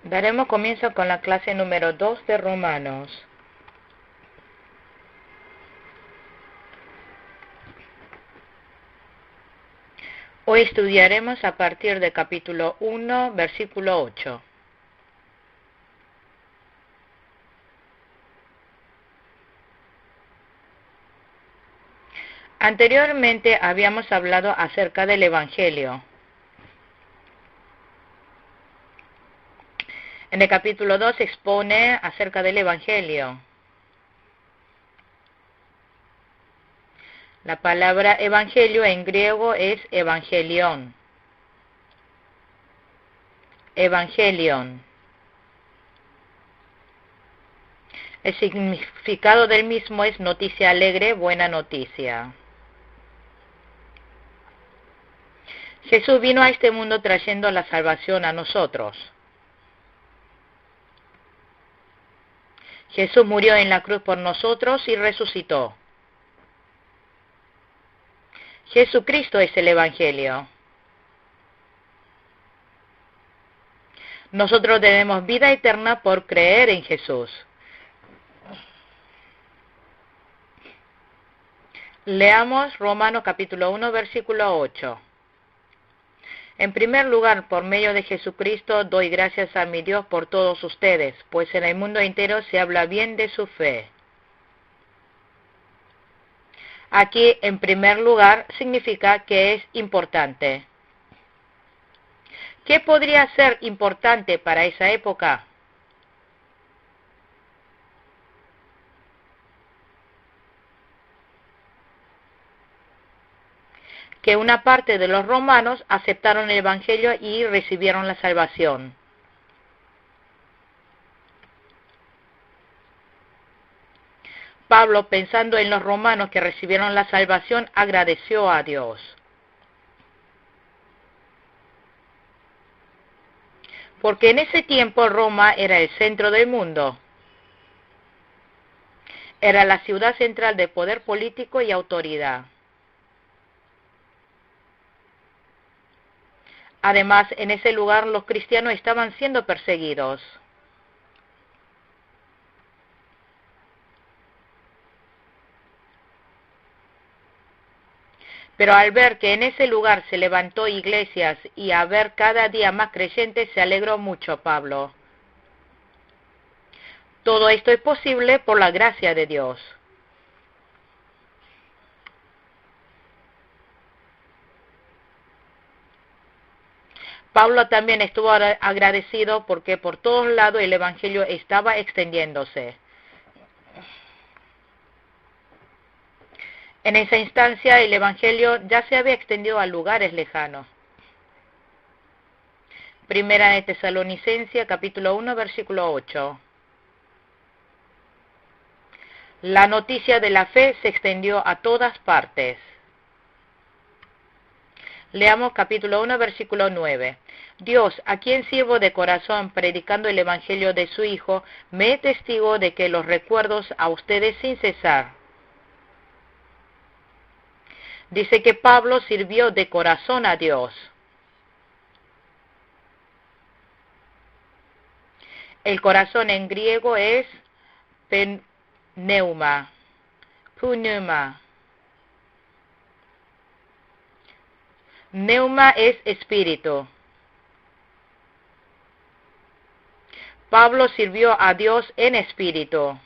Daremos comienzo con la clase número 2 de Romanos. Hoy estudiaremos a partir del capítulo 1, versículo 8. Anteriormente habíamos hablado acerca del Evangelio. En el capítulo 2 se expone acerca del Evangelio. La palabra evangelio en griego es evangelion. Evangelion. El significado del mismo es noticia alegre, buena noticia. Jesús vino a este mundo trayendo la salvación a nosotros. Jesús murió en la cruz por nosotros y resucitó. Jesucristo es el Evangelio. Nosotros tenemos vida eterna por creer en Jesús. Leamos Romanos capítulo 1, versículo 8. En primer lugar, por medio de Jesucristo, doy gracias a mi Dios por todos ustedes, pues en el mundo entero se habla bien de su fe. Aquí, en primer lugar, significa que es importante. ¿Qué podría ser importante para esa época? Que una parte de los romanos aceptaron el Evangelio y recibieron la salvación. Pablo, pensando en los romanos que recibieron la salvación, agradeció a Dios. Porque en ese tiempo Roma era el centro del mundo. Era la ciudad central de poder político y autoridad. Además, en ese lugar los cristianos estaban siendo perseguidos. Pero al ver que en ese lugar se levantó iglesias y a ver cada día más creyentes, se alegró mucho Pablo. Todo esto es posible por la gracia de Dios. Pablo también estuvo agradecido porque por todos lados el Evangelio estaba extendiéndose. En esa instancia el Evangelio ya se había extendido a lugares lejanos. Primera de Tesalonicenses, capítulo 1, versículo 8. La noticia de la fe se extendió a todas partes. Leamos capítulo 1, versículo 9. Dios, a quien sirvo de corazón predicando el Evangelio de su Hijo, me es testigo de que los recuerdos a ustedes sin cesar. Dice que Pablo sirvió de corazón a Dios. El corazón en griego es pneuma. Pneuma es espíritu. Pablo sirvió a Dios en espíritu.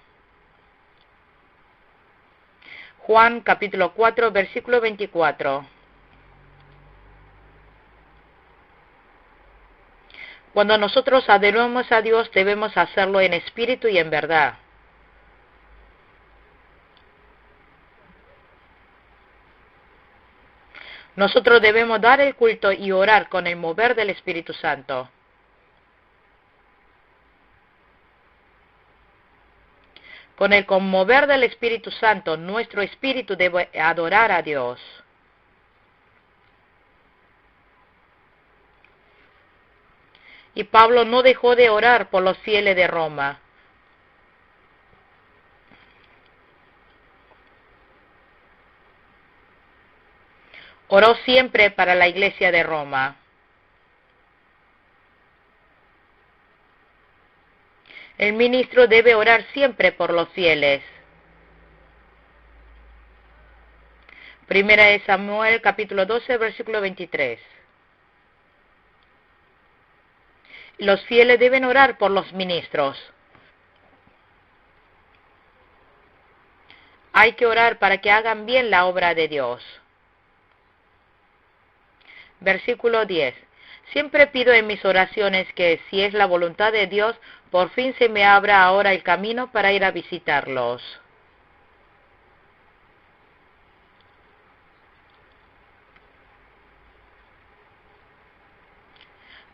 Juan capítulo 4, versículo 24. Cuando nosotros adoramos a Dios, debemos hacerlo en espíritu y en verdad. Nosotros debemos dar el culto y orar con el mover del Espíritu Santo. Con el conmover del Espíritu Santo, nuestro espíritu debe adorar a Dios. Y Pablo no dejó de orar por los fieles de Roma. Oró siempre para la iglesia de Roma. El ministro debe orar siempre por los fieles. Primera de Samuel, capítulo 12, versículo 23. Los fieles deben orar por los ministros. Hay que orar para que hagan bien la obra de Dios. Versículo 10. Siempre pido en mis oraciones que, si es la voluntad de Dios, por fin se me abra ahora el camino para ir a visitarlos.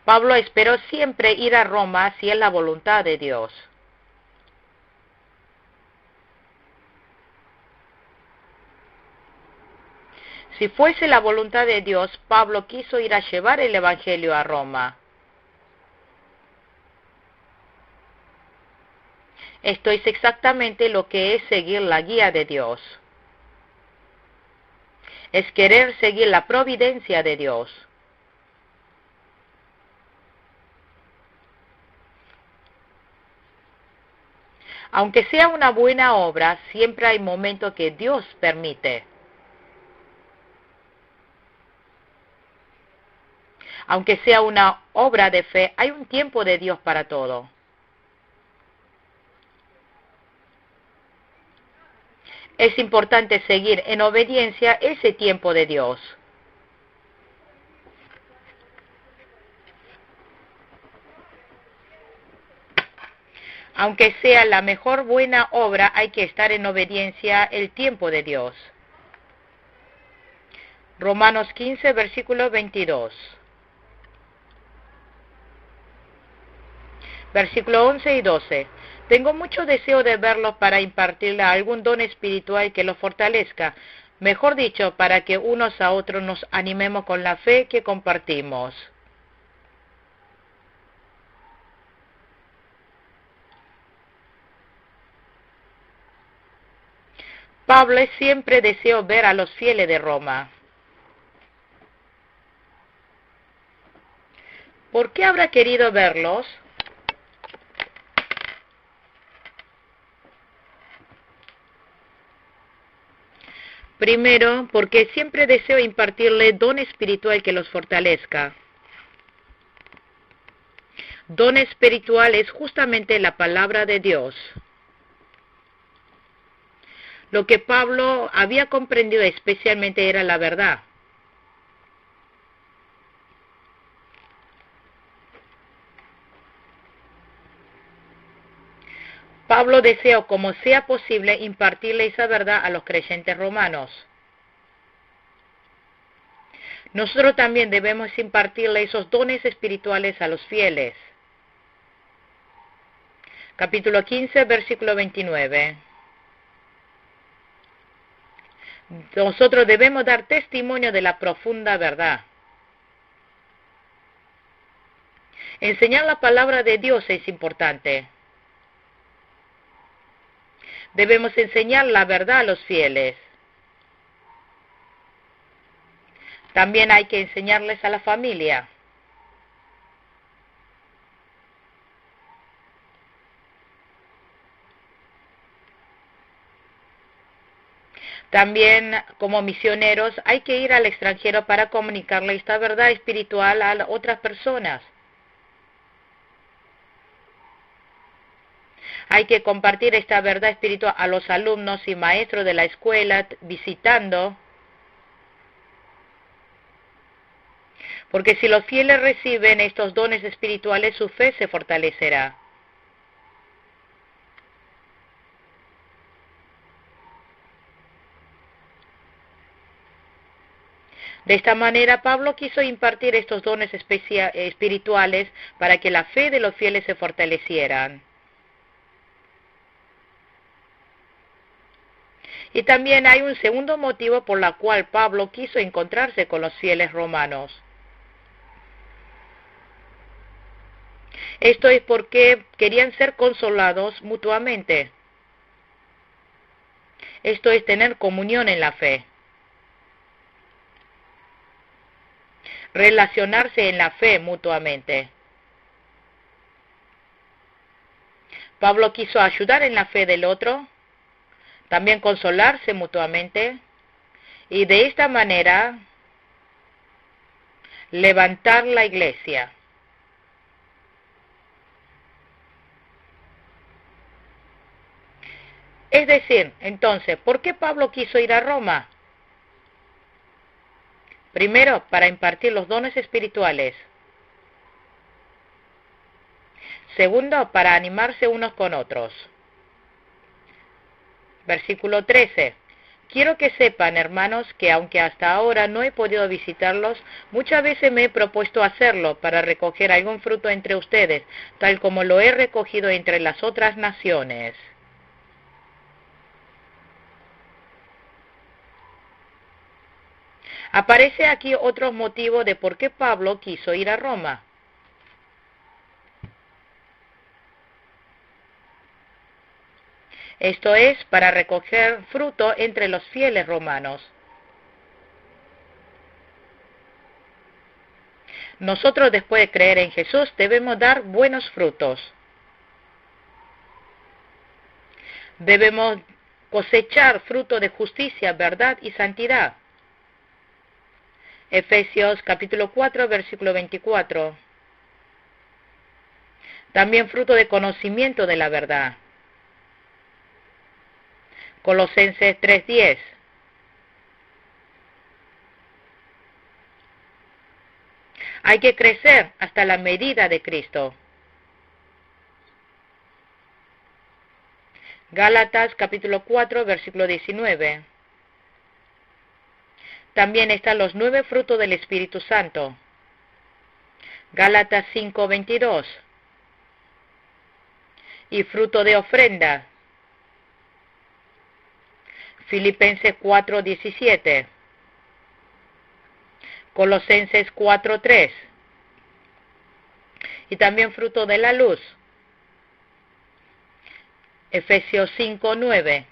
Pablo esperó siempre ir a Roma si es la voluntad de Dios. Si fuese la voluntad de Dios, Pablo quiso ir a llevar el Evangelio a Roma. Esto es exactamente lo que es seguir la guía de Dios. Es querer seguir la providencia de Dios. Aunque sea una buena obra, siempre hay momentos que Dios permite. Aunque sea una obra de fe, hay un tiempo de Dios para todo. Es importante seguir en obediencia ese tiempo de Dios. Aunque sea la mejor buena obra, hay que estar en obediencia el tiempo de Dios. Romanos 15, versículo 22. Versículo 11 y 12. Tengo mucho deseo de verlos para impartirle algún don espiritual que los fortalezca. Mejor dicho, para que unos a otros nos animemos con la fe que compartimos. Pablo siempre deseó ver a los fieles de Roma. ¿Por qué habrá querido verlos? Primero, porque siempre deseo impartirle don espiritual que los fortalezca. Don espiritual es justamente la palabra de Dios. Lo que Pablo había comprendido especialmente era la verdad. Pablo deseó, como sea posible, impartirle esa verdad a los creyentes romanos. Nosotros también debemos impartirle esos dones espirituales a los fieles. Capítulo 15, versículo 29. Nosotros debemos dar testimonio de la profunda verdad. Enseñar la palabra de Dios es importante. Debemos enseñar la verdad a los fieles. También hay que enseñarles a la familia. También, como misioneros, hay que ir al extranjero para comunicarle esta verdad espiritual a otras personas. Hay que compartir esta verdad espiritual a los alumnos y maestros de la escuela visitando. Porque si los fieles reciben estos dones espirituales, su fe se fortalecerá. De esta manera, Pablo quiso impartir estos dones espirituales para que la fe de los fieles se fortalecieran. Y también hay un segundo motivo por el cual Pablo quiso encontrarse con los fieles romanos. Esto es porque querían ser consolados mutuamente. Esto es tener comunión en la fe. Relacionarse en la fe mutuamente. Pablo quiso ayudar en la fe del otro, también consolarse mutuamente y de esta manera levantar la iglesia. Es decir, entonces, ¿por qué Pablo quiso ir a Roma? Primero, para impartir los dones espirituales. Segundo, para animarse unos con otros. Versículo 13. Quiero que sepan, hermanos, que aunque hasta ahora no he podido visitarlos, muchas veces me he propuesto hacerlo para recoger algún fruto entre ustedes, tal como lo he recogido entre las otras naciones. Aparece aquí otro motivo de por qué Pablo quiso ir a Roma. Esto es, para recoger fruto entre los fieles romanos. Nosotros, después de creer en Jesús, debemos dar buenos frutos. Debemos cosechar fruto de justicia, verdad y santidad. Efesios capítulo 4, versículo 24. También fruto de conocimiento de la verdad. Colosenses 3:10. Hay que crecer hasta la medida de Cristo. Gálatas capítulo 4, versículo 19. También están los 9 frutos del Espíritu Santo. Gálatas 5:22. Y fruto de ofrenda. Filipenses 4:17. Colosenses 4:3. Y también fruto de la luz. Efesios 5:9.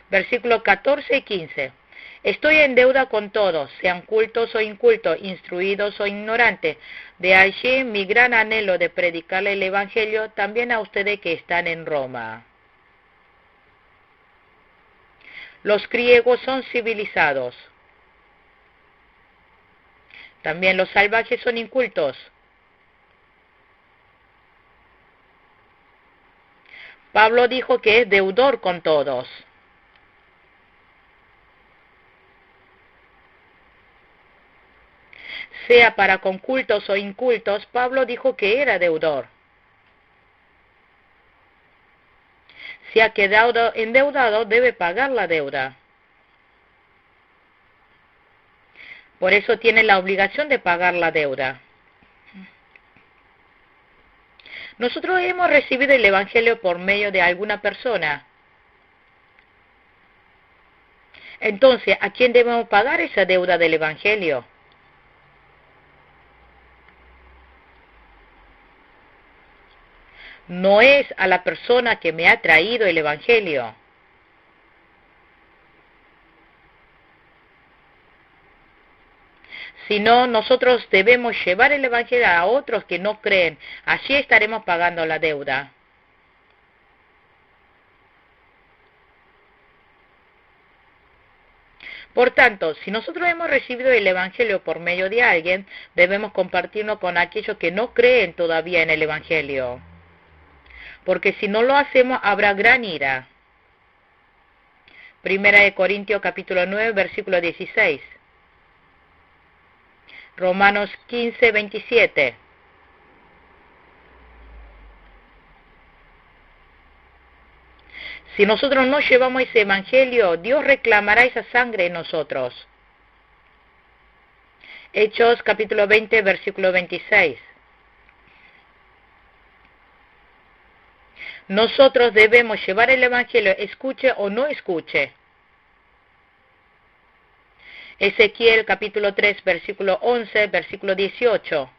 Versículos 14 y 15. Estoy en deuda con todos, sean cultos o incultos, instruidos o ignorantes. De allí mi gran anhelo de predicarle el Evangelio también a ustedes que están en Roma. Los griegos son civilizados. También los salvajes son incultos. Pablo dijo que es deudor con todos. Sea para con cultos o incultos, Pablo dijo que era deudor. Si ha quedado endeudado, debe pagar la deuda. Por eso tiene la obligación de pagar la deuda. Nosotros hemos recibido el Evangelio por medio de alguna persona. Entonces, ¿a quién debemos pagar esa deuda del Evangelio? No es a la persona que me ha traído el Evangelio. Sino nosotros debemos llevar el Evangelio a otros que no creen. Allí estaremos pagando la deuda. Por tanto, si nosotros hemos recibido el Evangelio por medio de alguien, debemos compartirlo con aquellos que no creen todavía en el Evangelio. Porque si no lo hacemos, habrá gran ira. Primera de Corintios capítulo 9, versículo 16. Romanos 15, 27. Si nosotros no llevamos ese Evangelio, Dios reclamará esa sangre en nosotros. Hechos capítulo 20, versículo 26. Nosotros debemos llevar el Evangelio, escuche o no escuche. Ezequiel capítulo 3, versículo 11, versículo 18.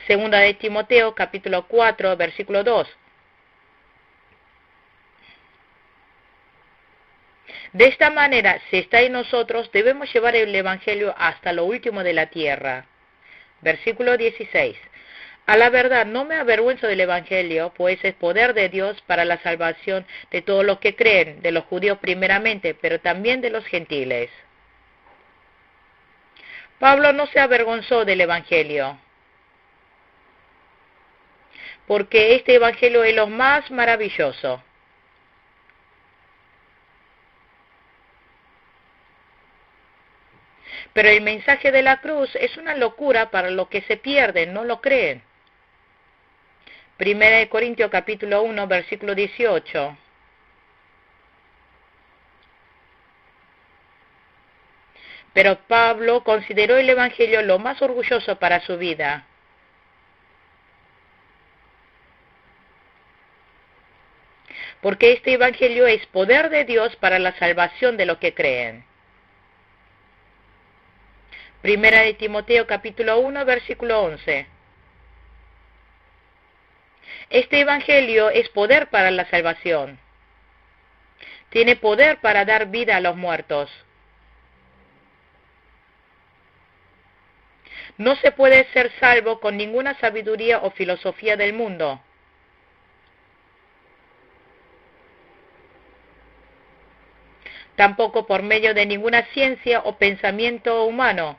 Segunda de Timoteo capítulo 4, versículo 2. De esta manera, si está en nosotros, debemos llevar el Evangelio hasta lo último de la tierra. Versículo 16. A la verdad, no me avergüenzo del Evangelio, pues es poder de Dios para la salvación de todos los que creen, de los judíos primeramente, pero también de los gentiles. Pablo no se avergonzó del Evangelio, porque este Evangelio es lo más maravilloso. Pero el mensaje de la cruz es una locura para los que se pierden, no lo creen. Primera de Corintios capítulo 1, versículo 18. Pero Pablo consideró el Evangelio lo más orgulloso para su vida. Porque este Evangelio es poder de Dios para la salvación de los que creen. Primera de Timoteo capítulo 1, versículo 11. Este Evangelio es poder para la salvación. Tiene poder para dar vida a los muertos. No se puede ser salvo con ninguna sabiduría o filosofía del mundo. Tampoco por medio de ninguna ciencia o pensamiento humano.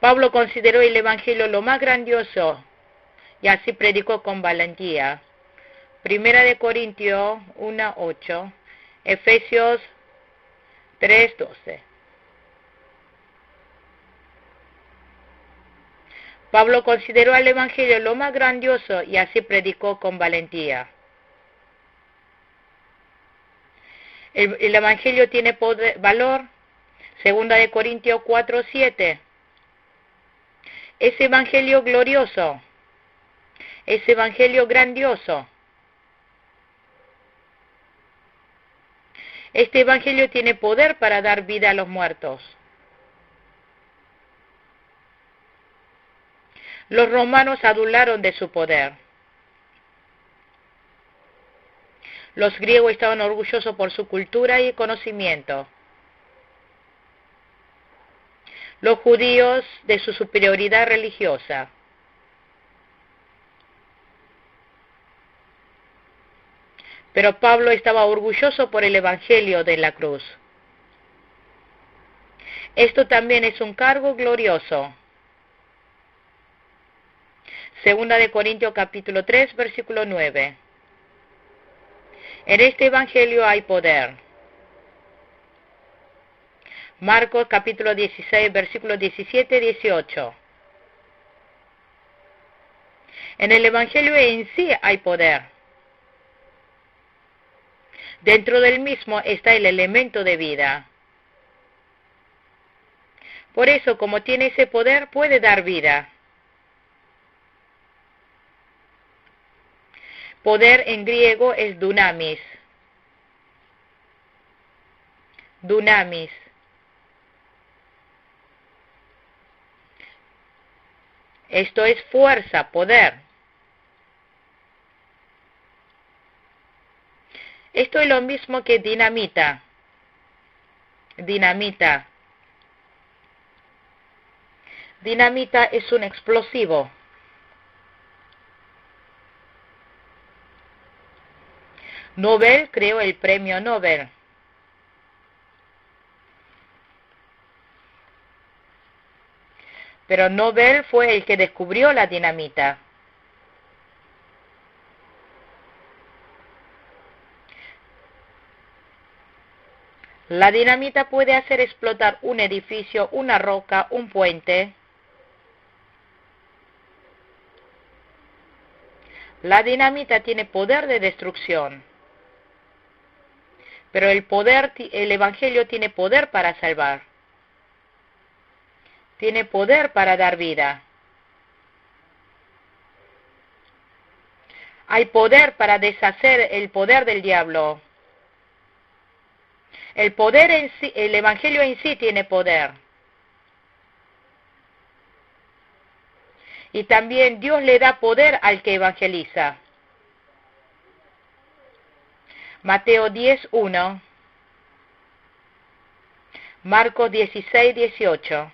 Pablo consideró el Evangelio lo más grandioso y así predicó con valentía. Primera de Corintios 1, 8, Efesios 3, 12. Pablo consideró el Evangelio lo más grandioso y así predicó con valentía. El Evangelio tiene valor. Segunda de Corintios 4, 7. Es Evangelio glorioso. Es Evangelio grandioso. Este Evangelio tiene poder para dar vida a los muertos. Los romanos adularon de su poder. Los griegos estaban orgullosos por su cultura y conocimiento. Los judíos de su superioridad religiosa. Pero Pablo estaba orgulloso por el Evangelio de la cruz. Esto también es un cargo glorioso. Segunda de Corintios capítulo 3, versículo 9. En este Evangelio hay poder. Marcos capítulo 16, versículos 17 y 18. En el Evangelio en sí hay poder. Dentro del mismo está el elemento de vida. Por eso, como tiene ese poder, puede dar vida. Poder en griego es dunamis. Dunamis. Esto es fuerza, poder. Esto es lo mismo que dinamita. Dinamita. Dinamita es un explosivo. Nobel creó el premio Nobel. Pero Nobel fue el que descubrió la dinamita. La dinamita puede hacer explotar un edificio, una roca, un puente. La dinamita tiene poder de destrucción. Pero el Evangelio tiene poder para salvar. Tiene poder para dar vida. Hay poder para deshacer el poder del diablo. El poder en sí, el Evangelio en sí tiene poder. Y también Dios le da poder al que evangeliza. Mateo 10:1, Marcos 16:18.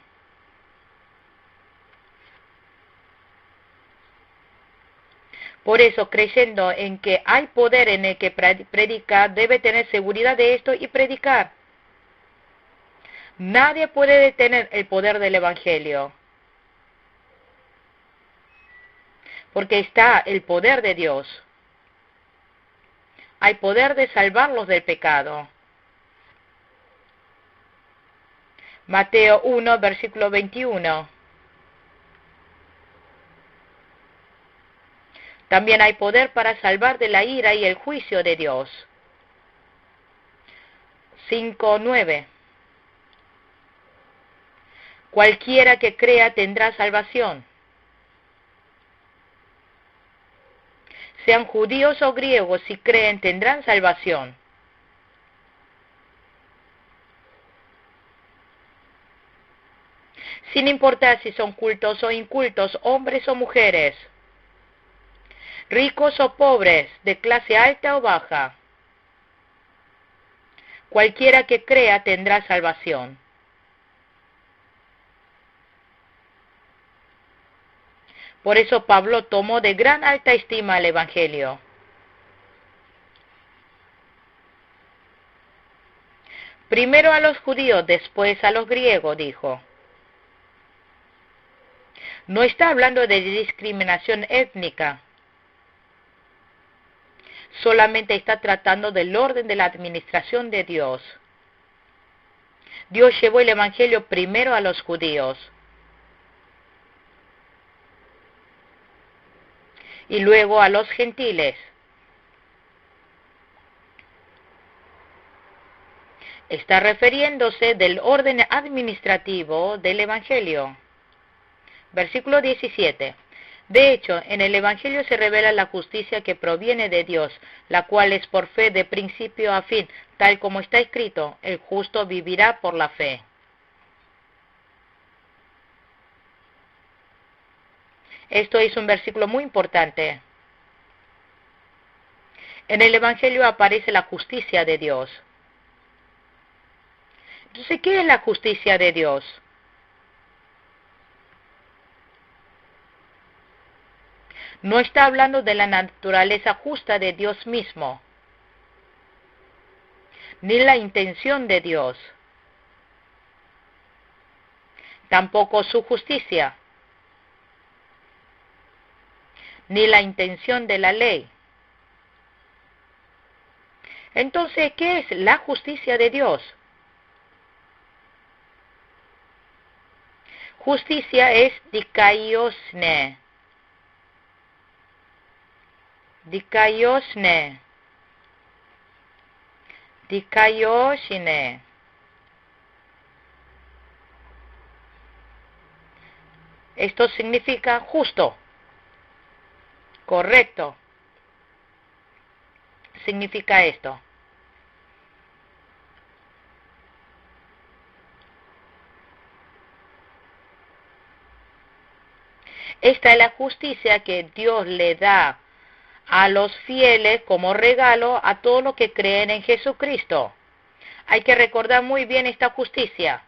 Por eso, creyendo en que hay poder en el que predicar, debe tener seguridad de esto y predicar. Nadie puede detener el poder del Evangelio, porque está el poder de Dios. Hay poder de salvarlos del pecado. Mateo 1, versículo 21. También hay poder para salvar de la ira y el juicio de Dios. 5:9. Cualquiera que crea tendrá salvación. Sean judíos o griegos, si creen tendrán salvación. Sin importar si son cultos o incultos, hombres o mujeres, ricos o pobres, de clase alta o baja. Cualquiera que crea tendrá salvación. Por eso Pablo tomó de gran alta estima el Evangelio. Primero a los judíos, después a los griegos, dijo. No está hablando de discriminación étnica. Solamente está tratando del orden de la administración de Dios. Dios llevó el Evangelio primero a los judíos y luego a los gentiles. Está refiriéndose del orden administrativo del Evangelio. Versículo 17. De hecho, en el Evangelio se revela la justicia que proviene de Dios, la cual es por fe de principio a fin, tal como está escrito, el justo vivirá por la fe. Esto es un versículo muy importante. En el Evangelio aparece la justicia de Dios. Entonces, ¿qué es la justicia de Dios? No está hablando de la naturaleza justa de Dios mismo, ni la intención de Dios, tampoco su justicia, ni la intención de la ley. Entonces, ¿qué es la justicia de Dios? Justicia es dikaiosne. Dikaiosne. Dikaiosne. Esto significa justo, correcto. Significa esto. Esta es la justicia que Dios le da a los fieles como regalo a todos los que creen en Jesucristo. Hay que recordar muy bien esta justicia.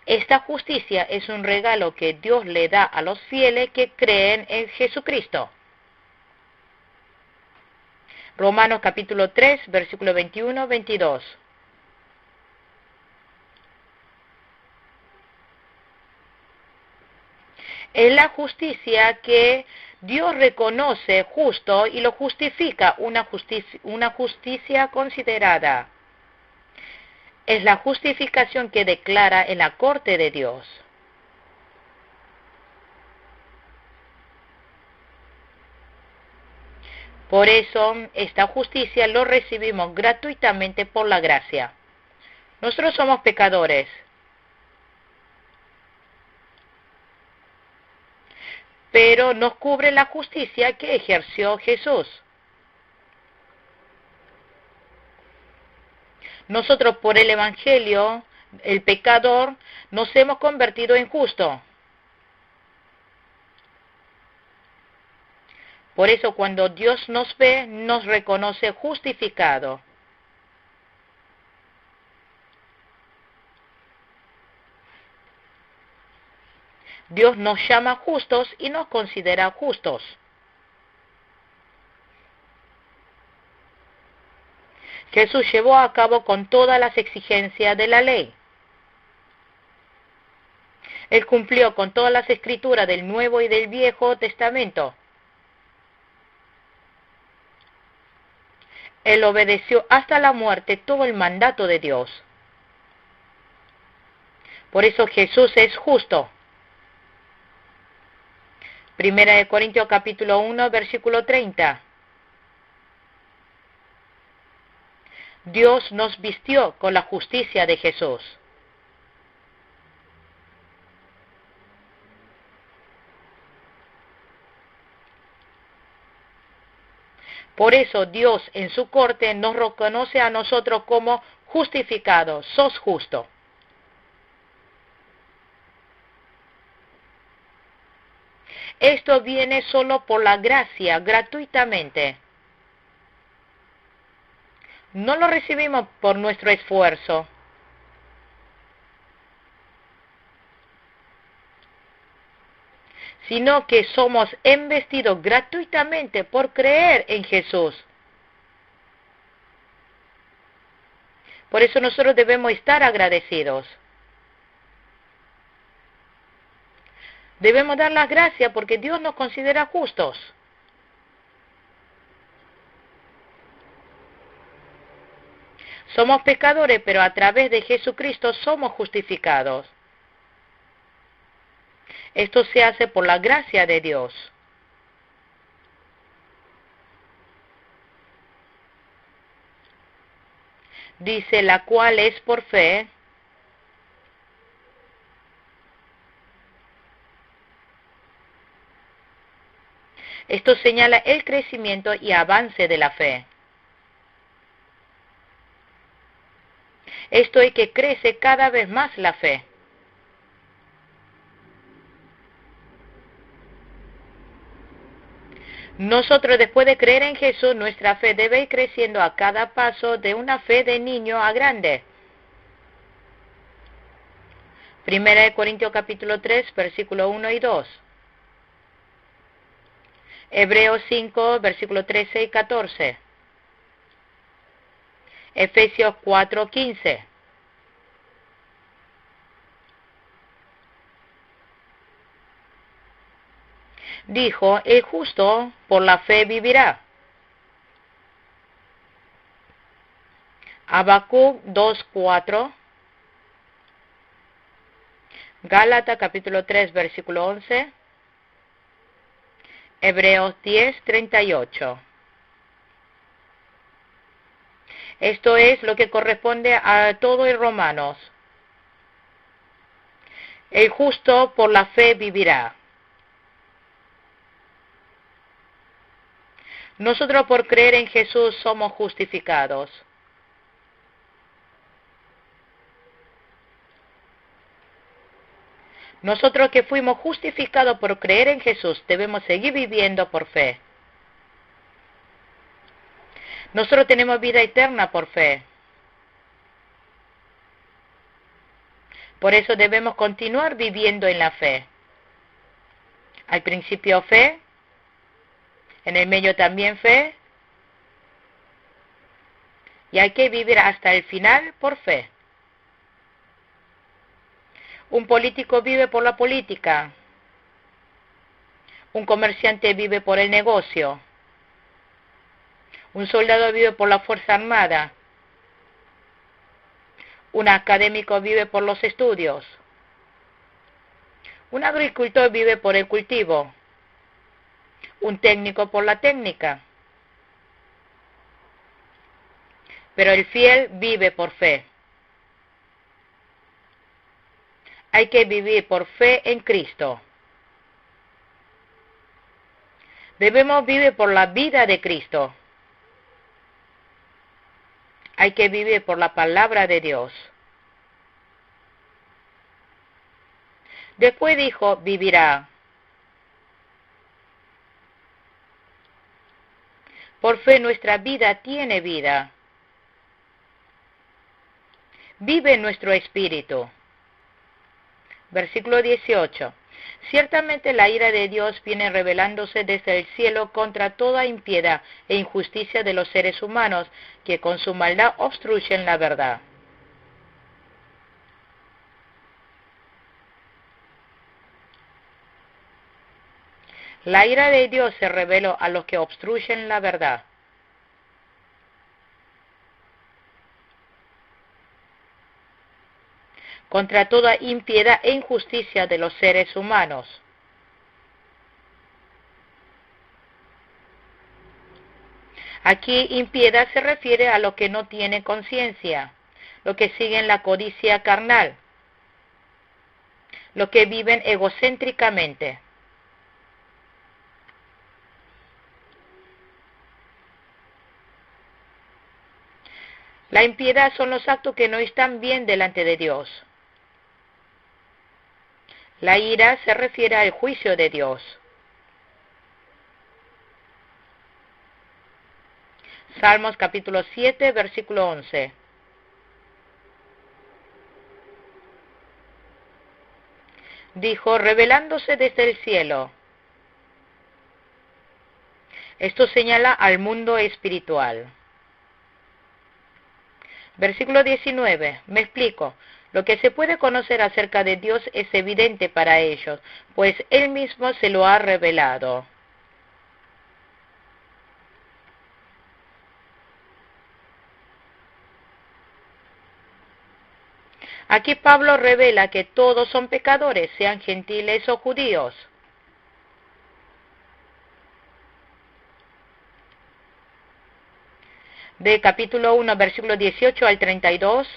Esta justicia es un regalo que Dios le da a los fieles que creen en Jesucristo. Romanos capítulo 3, versículo 21-22. Es la justicia que Dios reconoce justo y lo justifica, una justicia considerada. Es la justificación que declara en la corte de Dios. Por eso, esta justicia lo recibimos gratuitamente por la gracia. Nosotros somos pecadores. Pero nos cubre la justicia que ejerció Jesús. Nosotros por el Evangelio, el pecador, nos hemos convertido en justo. Por eso cuando Dios nos ve, nos reconoce justificado. Dios nos llama justos y nos considera justos. Jesús llevó a cabo con todas las exigencias de la ley. Él cumplió con todas las escrituras del Nuevo y del Viejo Testamento. Él obedeció hasta la muerte todo el mandato de Dios. Por eso Jesús es justo. 1 Corintios capítulo 1, versículo 30. Dios nos vistió con la justicia de Jesús. Por eso Dios en su corte nos reconoce a nosotros como justificados. Sos justo. Esto viene solo por la gracia, gratuitamente. No lo recibimos por nuestro esfuerzo. Sino que somos embestidos gratuitamente por creer en Jesús. Por eso nosotros debemos estar agradecidos. Debemos dar las gracias porque Dios nos considera justos. Somos pecadores, pero a través de Jesucristo somos justificados. Esto se hace por la gracia de Dios. Dice, la cual es por fe. Esto señala el crecimiento y avance de la fe. Esto es que crece cada vez más la fe. Nosotros, después de creer en Jesús, nuestra fe debe ir creciendo a cada paso de una fe de niño a grande. 1 Corintios capítulo 3, versículo 1 y 2. Hebreos 5, versículo 13 y 14. Efesios 4, 15. Dijo, el justo por la fe vivirá. Habacuc 2, 4. Gálatas capítulo 3, versículo 11. Hebreos 10, 38. Esto es lo que corresponde a todo el Romanos. El justo por la fe vivirá. Nosotros por creer en Jesús somos justificados. Nosotros que fuimos justificados por creer en Jesús debemos seguir viviendo por fe. Nosotros tenemos vida eterna por fe. Por eso debemos continuar viviendo en la fe. Al principio fe, en el medio también fe, y hay que vivir hasta el final por fe. Un político vive por la política. Un comerciante vive por el negocio. Un soldado vive por la Fuerza Armada. Un académico vive por los estudios. Un agricultor vive por el cultivo. Un técnico por la técnica. Pero el fiel vive por fe. Hay que vivir por fe en Cristo. Debemos vivir por la vida de Cristo. Hay que vivir por la palabra de Dios. Después dijo, vivirá. Por fe nuestra vida tiene vida. Vive nuestro espíritu. Versículo 18. Ciertamente la ira de Dios viene revelándose desde el cielo contra toda impiedad e injusticia de los seres humanos que con su maldad obstruyen la verdad. La ira de Dios se reveló a los que obstruyen la verdad. Contra toda impiedad e injusticia de los seres humanos. Aquí impiedad se refiere a lo que no tiene conciencia, lo que siguen la codicia carnal, lo que viven egocéntricamente. La impiedad son los actos que no están bien delante de Dios. La ira se refiere al juicio de Dios. Salmos capítulo 7, versículo 11. Dijo, revelándose desde el cielo. Esto señala al mundo espiritual. Versículo 19. Me explico. Lo que se puede conocer acerca de Dios es evidente para ellos, pues Él mismo se lo ha revelado. Aquí Pablo revela que todos son pecadores, sean gentiles o judíos. De capítulo 1, versículo 18 al 32,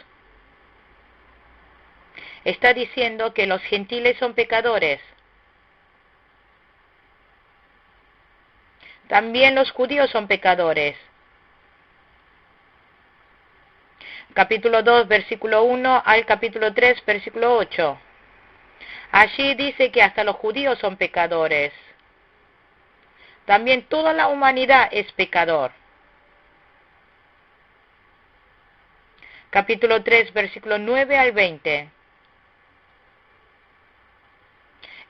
está diciendo que los gentiles son pecadores. También los judíos son pecadores. Capítulo 2, versículo 1 al capítulo 3, versículo 8. Allí dice que hasta los judíos son pecadores. También toda la humanidad es pecador. Capítulo 3, versículo 9 al 20.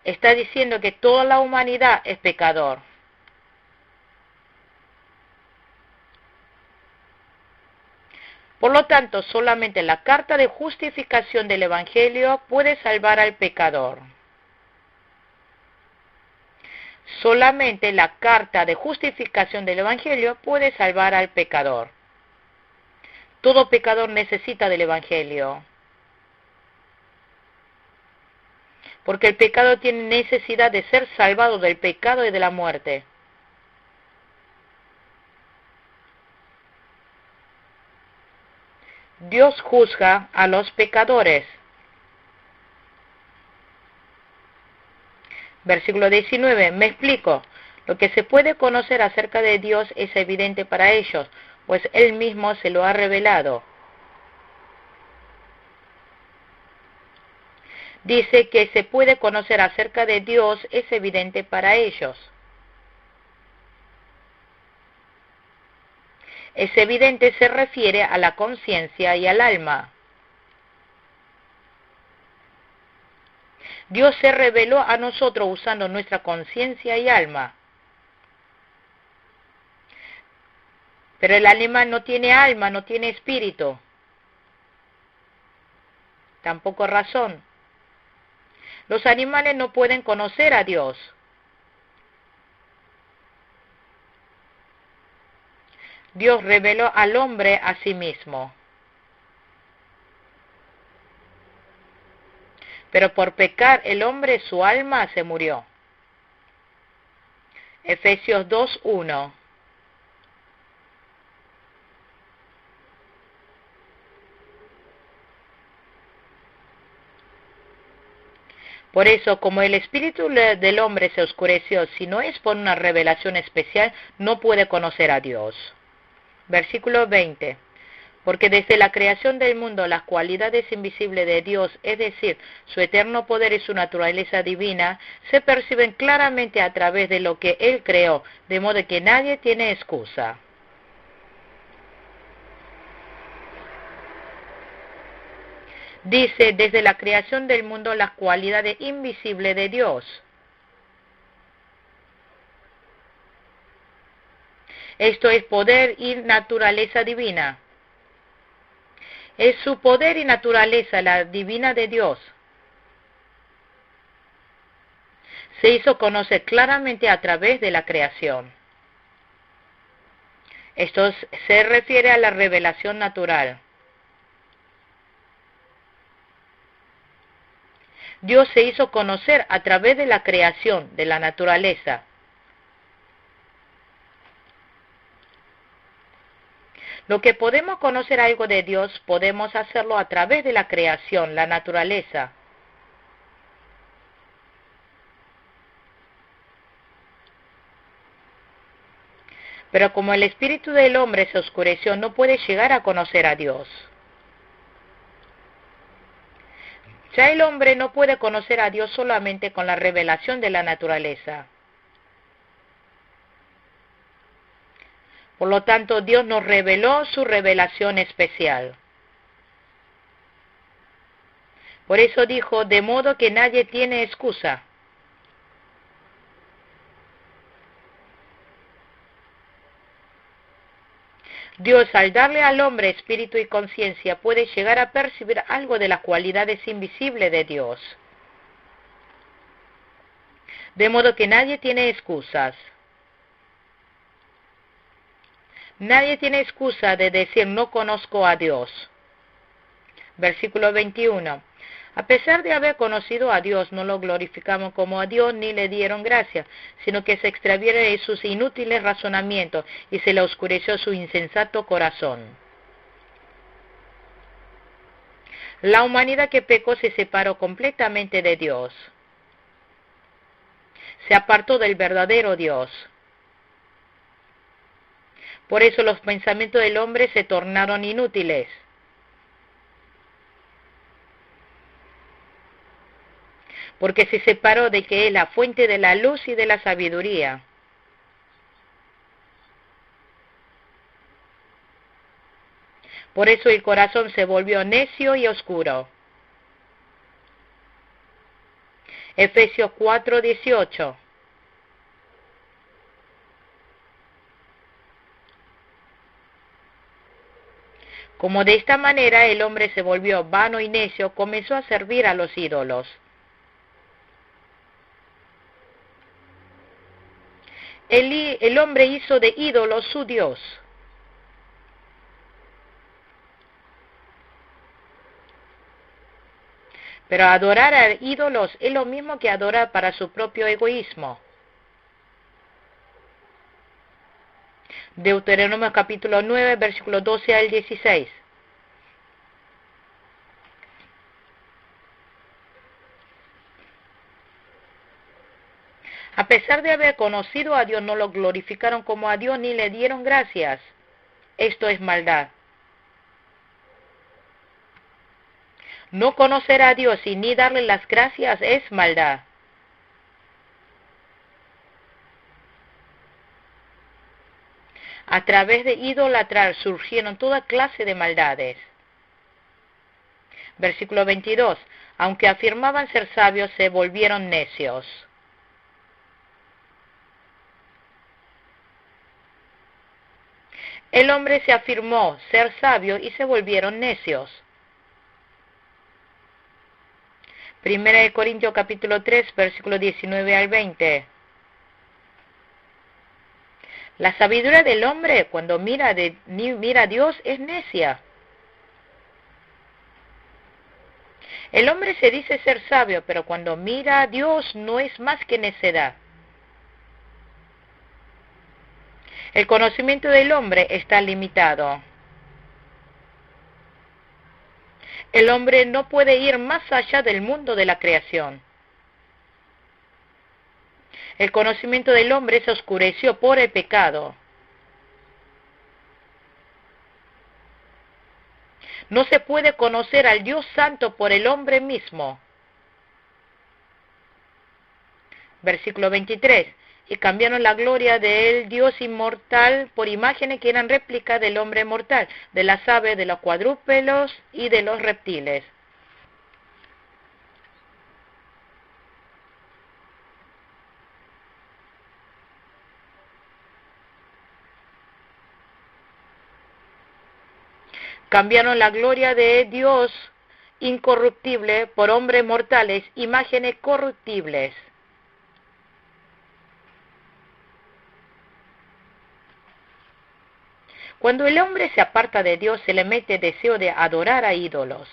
Está diciendo que toda la humanidad es pecador. Por lo tanto, solamente la carta de justificación del Evangelio puede salvar al pecador. Solamente la carta de justificación del Evangelio puede salvar al pecador. Todo pecador necesita del Evangelio. Porque el pecado tiene necesidad de ser salvado del pecado y de la muerte. Dios juzga a los pecadores. Versículo 19. Me explico. Lo que se puede conocer acerca de Dios es evidente para ellos, pues Él mismo se lo ha revelado. Dice que se puede conocer acerca de Dios es evidente para ellos. Es evidente se refiere a la conciencia y al alma. Dios se reveló a nosotros usando nuestra conciencia y alma. Pero el animal no tiene alma, no tiene espíritu. Tampoco razón. Los animales no pueden conocer a Dios. Dios reveló al hombre a sí mismo. Pero por pecar el hombre, su alma se murió. Efesios 2:1. Por eso, como el espíritu del hombre se oscureció, si no es por una revelación especial, no puede conocer a Dios. Versículo 20. Porque desde la creación del mundo las cualidades invisibles de Dios, es decir, su eterno poder y su naturaleza divina, se perciben claramente a través de lo que Él creó, de modo que nadie tiene excusa. Dice, desde la creación del mundo, las cualidades invisibles de Dios. Esto es poder y naturaleza divina. Es su poder y naturaleza, la divina de Dios. Se hizo conocer claramente a través de la creación. Esto se refiere a la revelación natural. Dios se hizo conocer a través de la creación, de la naturaleza. Lo que podemos conocer algo de Dios, podemos hacerlo a través de la creación, la naturaleza. Pero como el espíritu del hombre se oscureció, no puede llegar a conocer a Dios. Ya el hombre no puede conocer a Dios solamente con la revelación de la naturaleza. Por lo tanto, Dios nos reveló su revelación especial. Por eso dijo, de modo que nadie tiene excusa. Dios, al darle al hombre espíritu y conciencia, puede llegar a percibir algo de las cualidades invisibles de Dios. De modo que nadie tiene excusas. Nadie tiene excusa de decir no conozco a Dios. Versículo 21. A pesar de haber conocido a Dios, no lo glorificamos como a Dios ni le dieron gracia, sino que se extravieron en sus inútiles razonamientos y se le oscureció su insensato corazón. La humanidad que pecó se separó completamente de Dios. Se apartó del verdadero Dios. Por eso los pensamientos del hombre se tornaron inútiles. Porque se separó de que es la fuente de la luz y de la sabiduría. Por eso el corazón se volvió necio y oscuro. Efesios 4:18. Como de esta manera el hombre se volvió vano y necio, comenzó a servir a los ídolos. El hombre hizo de ídolos su Dios. Pero adorar a ídolos es lo mismo que adorar para su propio egoísmo. Deuteronomio capítulo 9, versículos 12 al 16. A pesar de haber conocido a Dios, no lo glorificaron como a Dios ni le dieron gracias. Esto es maldad. No conocer a Dios y ni darle las gracias es maldad. A través de idolatrar surgieron toda clase de maldades. Versículo 22. Aunque afirmaban ser sabios, se volvieron necios. El hombre se afirmó ser sabio y se volvieron necios. 1 Corintios capítulo 3, versículo 19 al 20. La sabiduría del hombre, cuando mira a Dios, es necia. El hombre se dice ser sabio, pero cuando mira a Dios no es más que necedad. El conocimiento del hombre está limitado. El hombre no puede ir más allá del mundo de la creación. El conocimiento del hombre se oscureció por el pecado. No se puede conocer al Dios Santo por el hombre mismo. Versículo 23. Y cambiaron la gloria del Dios inmortal por imágenes que eran réplicas del hombre mortal, de las aves, de los cuadrúpedos y de los reptiles. Cambiaron la gloria de Dios incorruptible por hombres mortales, imágenes corruptibles. Cuando el hombre se aparta de Dios, se le mete deseo de adorar a ídolos.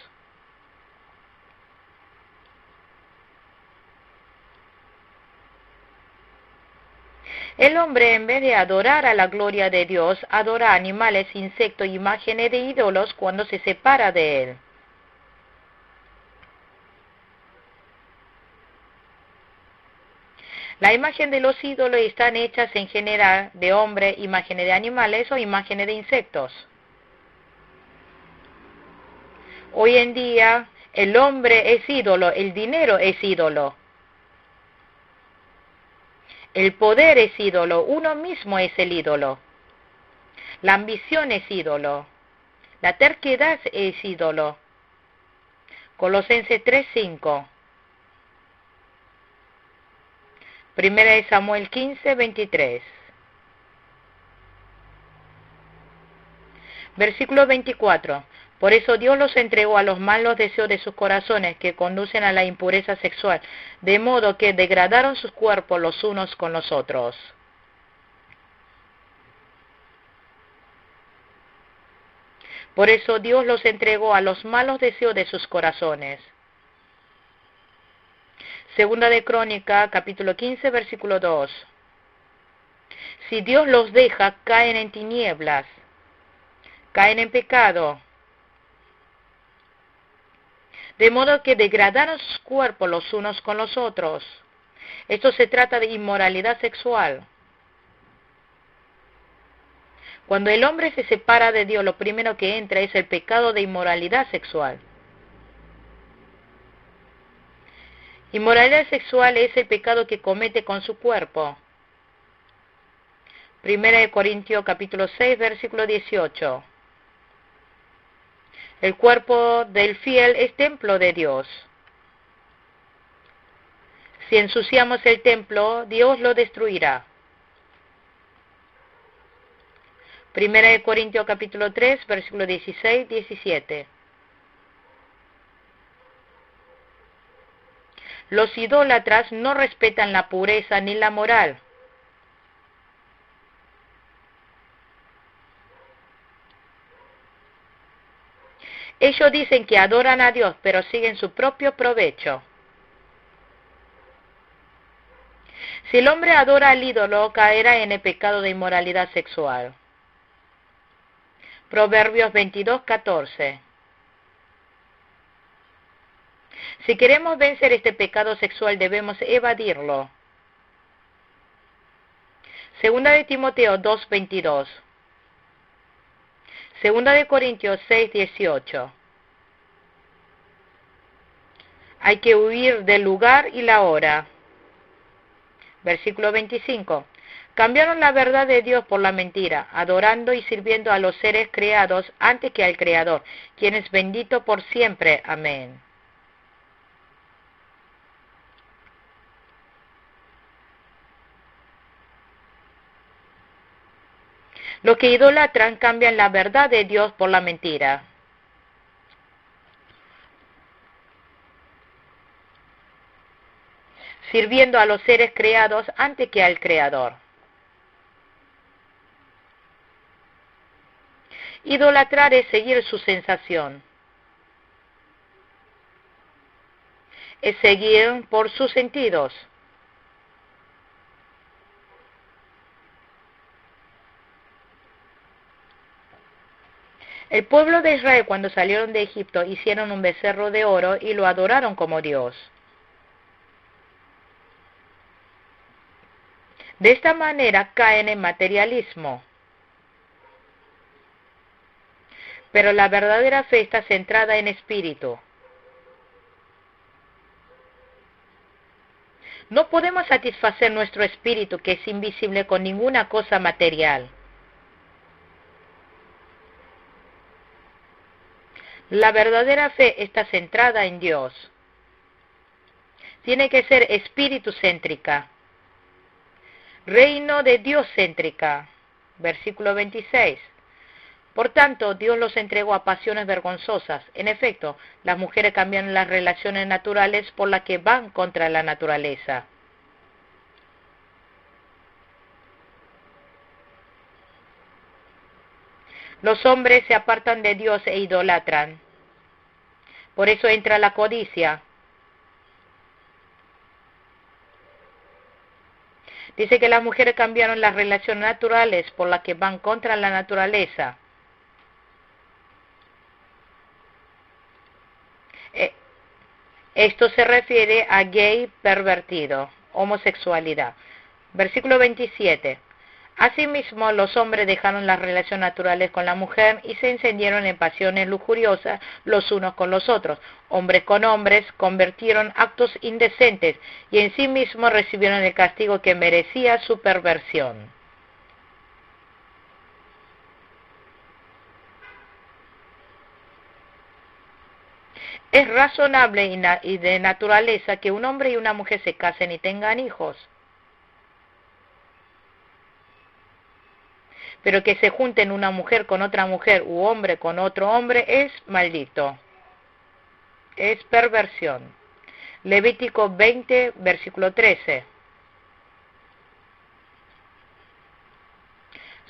El hombre, en vez de adorar a la gloria de Dios, adora animales, insectos, imágenes de ídolos cuando se separa de Él. La imagen de los ídolos están hechas en general de hombre, imágenes de animales o imágenes de insectos. Hoy en día, el hombre es ídolo, el dinero es ídolo. El poder es ídolo, uno mismo es el ídolo. La ambición es ídolo. La terquedad es ídolo. Colosenses 3:5. Primera de Samuel 15:23. Versículo 24. Por eso Dios los entregó a los malos deseos de sus corazones que conducen a la impureza sexual, de modo que degradaron sus cuerpos los unos con los otros. Por eso Dios los entregó a los malos deseos de sus corazones. Segunda de Crónica, capítulo 15, versículo 2. Si Dios los deja, caen en tinieblas, caen en pecado, de modo que degradaron sus cuerpos los unos con los otros. Esto se trata de inmoralidad sexual. Cuando el hombre se separa de Dios, lo primero que entra es el pecado de inmoralidad sexual. Inmoralidad sexual es el pecado que comete con su cuerpo. Primera de Corintios capítulo 6, versículo 18. El cuerpo del fiel es templo de Dios. Si ensuciamos el templo, Dios lo destruirá. Primera de Corintios capítulo 3, versículo 16, 17. Los idólatras no respetan la pureza ni la moral. Ellos dicen que adoran a Dios, pero siguen su propio provecho. Si el hombre adora al ídolo, caerá en el pecado de inmoralidad sexual. Proverbios 22, 14. Si queremos vencer este pecado sexual, debemos evadirlo. Segunda de Timoteo 2, 22. Segunda de Corintios 6, 18. Hay que huir del lugar y la hora. Versículo 25. Cambiaron la verdad de Dios por la mentira, adorando y sirviendo a los seres creados antes que al Creador, quien es bendito por siempre. Amén. Los que idolatran cambian la verdad de Dios por la mentira. Sirviendo a los seres creados antes que al Creador. Idolatrar es seguir su sensación. Es seguir por sus sentidos. El pueblo de Israel, cuando salieron de Egipto, hicieron un becerro de oro y lo adoraron como Dios. De esta manera caen en materialismo. Pero la verdadera fe está centrada en espíritu. No podemos satisfacer nuestro espíritu, que es invisible, con ninguna cosa material. La verdadera fe está centrada en Dios. Tiene que ser espíritu céntrica. Reino de Dios céntrica. Versículo 26. Por tanto, Dios los entregó a pasiones vergonzosas. En efecto, las mujeres cambian las relaciones naturales por las que van contra la naturaleza. Los hombres se apartan de Dios e idolatran. Por eso entra la codicia. Dice que las mujeres cambiaron las relaciones naturales por las que van contra la naturaleza. Esto se refiere a gay pervertido, homosexualidad. Versículo 27. Asimismo, los hombres dejaron las relaciones naturales con la mujer y se encendieron en pasiones lujuriosas los unos con los otros. Hombres con hombres convirtieron actos indecentes y en sí mismos recibieron el castigo que merecía su perversión. Es razonable y de naturaleza que un hombre y una mujer se casen y tengan hijos. Pero que se junten una mujer con otra mujer u hombre con otro hombre es maldito. Es perversión. Levítico 20, versículo 13.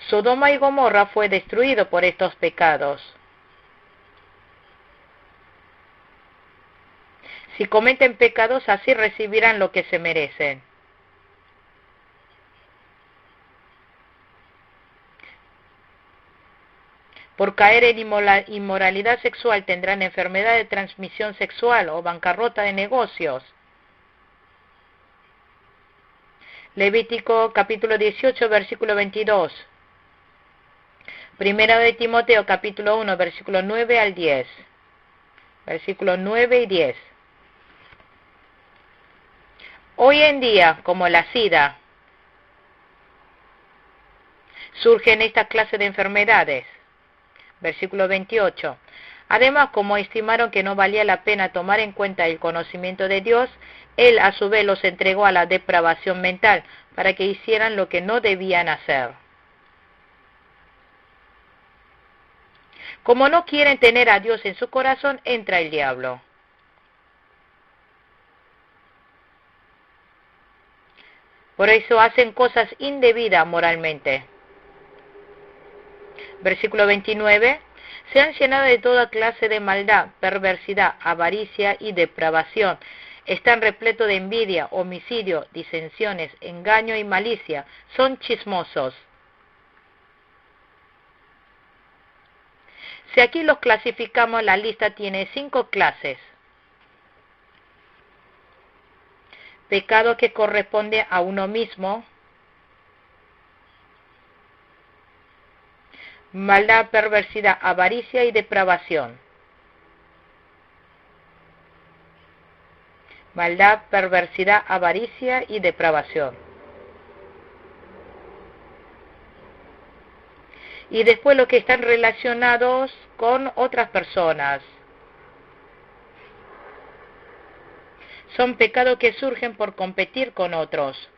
Sodoma y Gomorra fue destruido por estos pecados. Si cometen pecados, así recibirán lo que se merecen. Por caer en inmoralidad sexual tendrán enfermedad de transmisión sexual o bancarrota de negocios. Levítico capítulo 18, versículo 22. Primera de Timoteo capítulo 1, versículo 9 al 10. Versículos 9 y 10. Hoy en día, como la SIDA, surgen esta clase de enfermedades. Versículo 28. Además, como estimaron que no valía la pena tomar en cuenta el conocimiento de Dios, Él a su vez los entregó a la depravación mental, para que hicieran lo que no debían hacer. Como no quieren tener a Dios en su corazón, entra el diablo. Por eso hacen cosas indebidas moralmente. Versículo 29. Se han llenado de toda clase de maldad, perversidad, avaricia y depravación. Están repletos de envidia, homicidio, disensiones, engaño y malicia. Son chismosos. Si aquí los clasificamos, la lista tiene 5 clases. Pecado que corresponde a uno mismo. Maldad, perversidad, avaricia y depravación. Maldad, perversidad, avaricia y depravación. Y después lo que están relacionados con otras personas. Son pecados que surgen por competir con otros.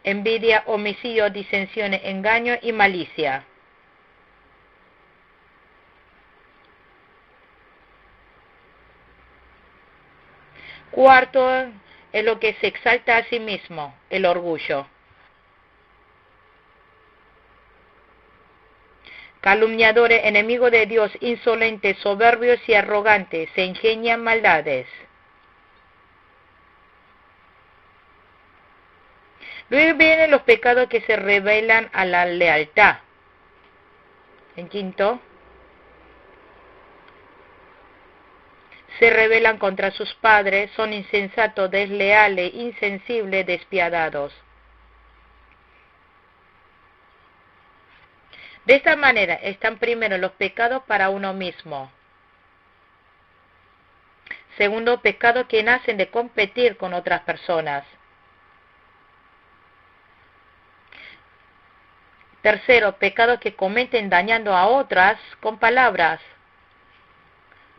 Envidia, homicidio, disensiones, engaño y malicia. Cuarto es lo que se exalta a sí mismo, el orgullo. Calumniadores, enemigos de Dios, insolentes, soberbios y arrogantes, se ingenian maldades. Luego vienen los pecados que se rebelan a la lealtad. En quinto, se rebelan contra sus padres, son insensatos, desleales, insensibles, despiadados. De esta manera están primero los pecados para uno mismo. Segundo, pecados que nacen de competir con otras personas. Tercero, pecados que cometen dañando a otras con palabras.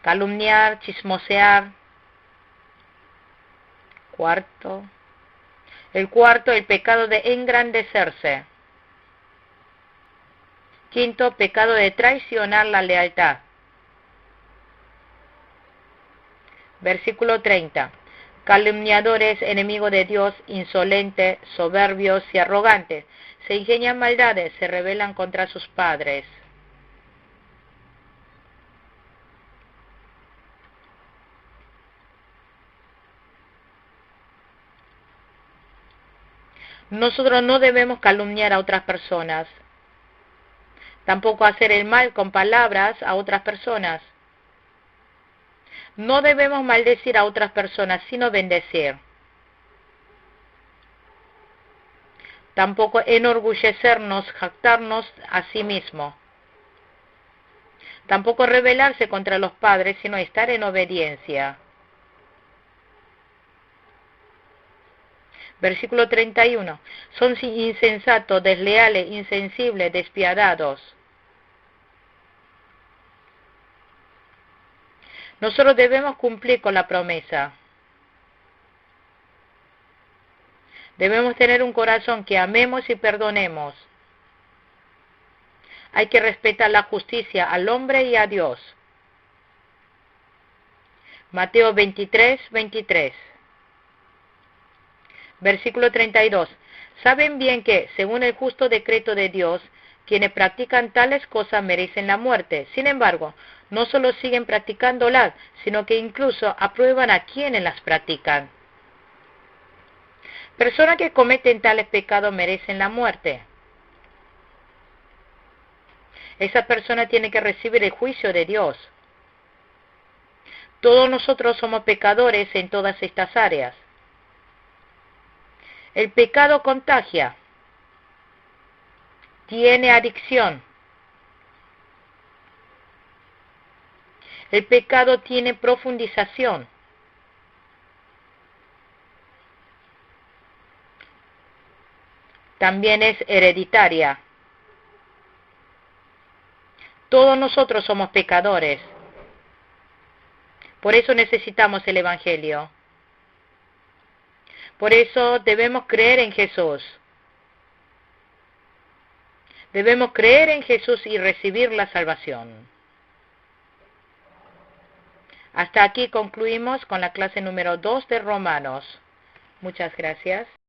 Calumniar, chismosear. El cuarto, el pecado de engrandecerse. Quinto, pecado de traicionar la lealtad. Versículo 30. Calumniadores, enemigos de Dios, insolentes, soberbios y arrogantes, se ingenian maldades, se rebelan contra sus padres. Nosotros no debemos calumniar a otras personas, tampoco hacer el mal con palabras a otras personas. No debemos maldecir a otras personas, sino bendecir. Tampoco enorgullecernos, jactarnos a sí mismo. Tampoco rebelarse contra los padres, sino estar en obediencia. Versículo 31. Son insensatos, desleales, insensibles, despiadados. Nosotros debemos cumplir con la promesa. Debemos tener un corazón que amemos y perdonemos. Hay que respetar la justicia al hombre y a Dios. Mateo 23, 23. Versículo 32. Saben bien que, según el justo decreto de Dios, quienes practican tales cosas merecen la muerte. Sin embargo, no solo siguen practicándolas, sino que incluso aprueban a quienes las practican. Personas que cometen tales pecados merecen la muerte. Esa persona tiene que recibir el juicio de Dios. Todos nosotros somos pecadores en todas estas áreas. El pecado contagia, tiene adicción. El pecado tiene profundización. También es hereditaria. Todos nosotros somos pecadores. Por eso necesitamos el Evangelio. Por eso debemos creer en Jesús. Debemos creer en Jesús y recibir la salvación. Hasta aquí concluimos con la clase número 2 de Romanos. Muchas gracias.